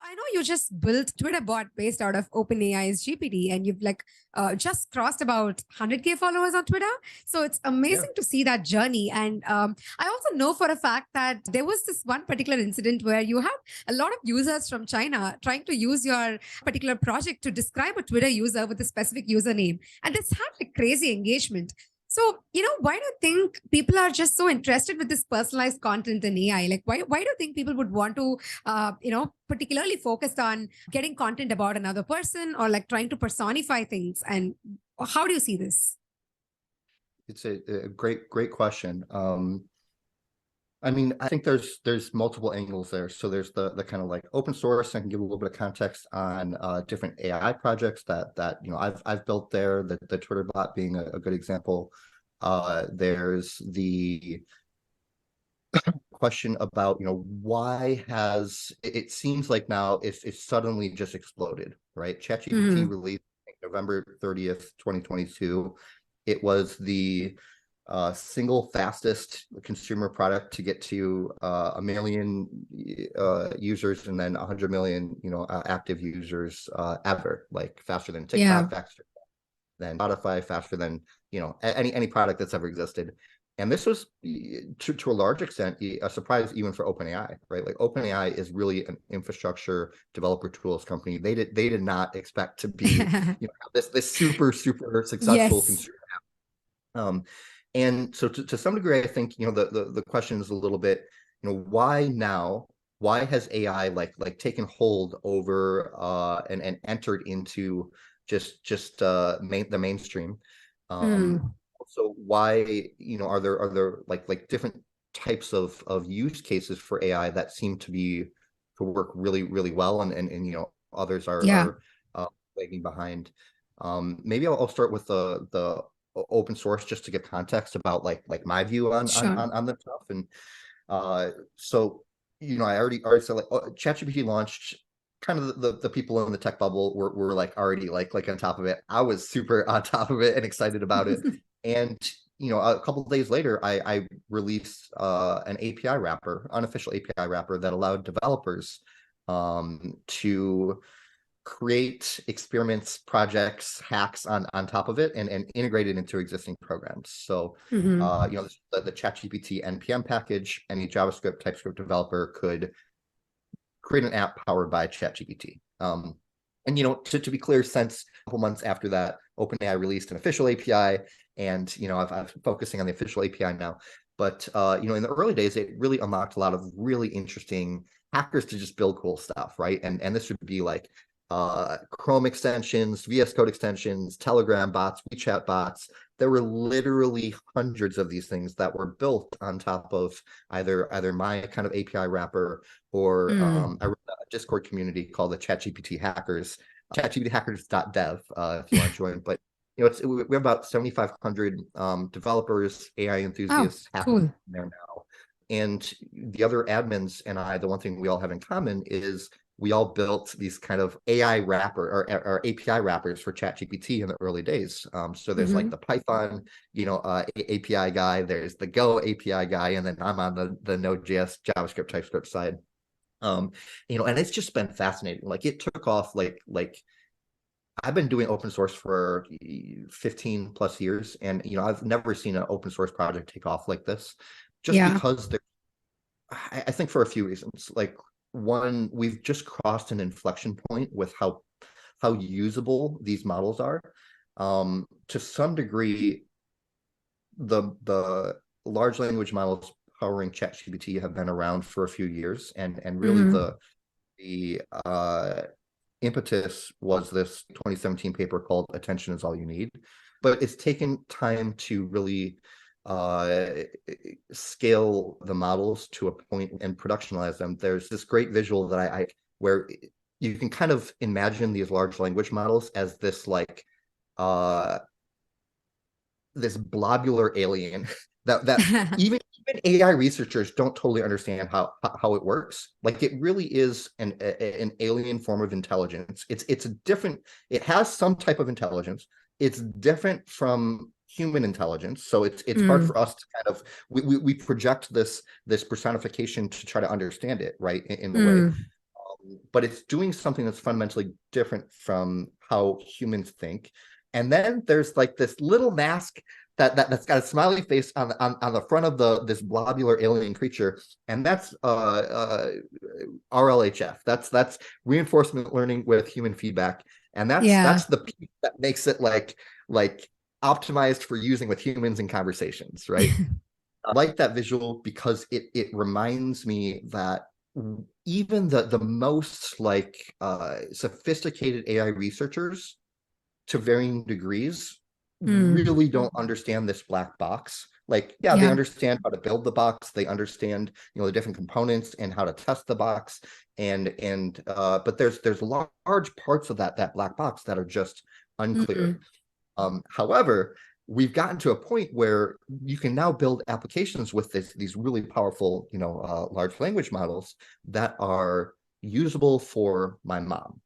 I know you just built Twitter bot based out of OpenAI's GPT, and you've just crossed about 100K followers on Twitter. So it's Yeah. amazing to see that journey. And I also know for a fact that there was this one particular incident where you had a lot of users from China trying to use your particular project to describe a Twitter user with a specific username. And this had like crazy engagement. So, why do you think people are just so interested with this personalized content in AI? Like, why do you think people would want to, particularly focused on getting content about another person or like trying to personify things? And how do you see this? It's a great question. I mean, I think there's multiple angles there. So there's the kind of like open source. I can give a little bit of context on different AI projects that I've built there. The Twitter bot being a good example. There's the question about why has it seems like now it's suddenly just exploded, right? ChatGPT released November 30th, 2022. It was the single fastest consumer product to get to 1 million users and then 100 million active users ever, like faster than TikTok, faster than Spotify, faster than any product that's ever existed. And this was to a large extent a surprise even for OpenAI, right? Like OpenAI is really an infrastructure developer tools company. They did not expect to be this super successful consumer app. And so to some degree, I think the question is a little bit, why now? Why has AI like taken hold over and entered into just the mainstream? So why are there like different types of use cases for AI that seem to work really well, and others are lagging behind. Maybe I'll start with the open source just to give context about like my view on the stuff. And so I already said like ChatGPT launched, kind of the people in the tech bubble were like already like on top of it. I was super on top of it and excited about it. And a couple of days later, I released an API wrapper, unofficial API wrapper that allowed developers to create experiments, projects, hacks on top of it and integrate it into existing programs. So the ChatGPT NPM package, any JavaScript, TypeScript developer could create an app powered by ChatGPT. And to be clear, since a couple months after that, OpenAI released an official API, and I'm focusing on the official API now. But in the early days, it really unlocked a lot of really interesting hackers to just build cool stuff, right? And this would be like Chrome extensions, VS Code extensions, Telegram bots, WeChat bots. There were literally hundreds of these things that were built on top of either my kind of API wrapper or I run a Discord community called the ChatGPT Hackers, chatgpthackers.dev if you want to join. But we have about 7,500 developers, AI enthusiasts hacking there now. And the other admins and the one thing we all have in common is we all built these kind of AI wrapper or API wrappers for ChatGPT in the early days. So there's like the Python, API guy, there's the Go API guy, and then I'm on the Node.js, JavaScript, TypeScript side. And it's just been fascinating. Like it took off like I've been doing open source for 15 plus years, and I've never seen an open source project take off like this, just because I think for a few reasons. Like one, we've just crossed an inflection point with how usable these models are. To some degree, the large language models powering ChatGPT have been around for a few years, and really the impetus was this 2017 paper called "Attention is All You Need," but it's taken time to really scale the models to a point and productionalize them. There's this great visual that where you can kind of imagine these large language models as this like this globular alien that even AI researchers don't totally understand how it works. Like it really is an alien form of intelligence. It's a different. It has some type of intelligence. It's different from human intelligence, so it's hard for us to kind of we project this personification to try to understand it, right, in the way. but it's doing something that's fundamentally different from how humans think. And then there's like this little mask that's got a smiley face on the front of this globular alien creature, and that's RLHF. That's reinforcement learning with human feedback, and Yeah. that's the piece that makes it like optimized for using with humans in conversations, right? I like that visual because it reminds me that even the most like sophisticated AI researchers to varying degrees Mm. really don't understand this black box. Like, yeah, they Yeah. understand how to build the box, they understand, you know, the different components and how to test the box, and but there's large parts of that black box that are just unclear. Mm. However, we've gotten to a point where you can now build applications with these really powerful, you know, large language models that are usable for my mom.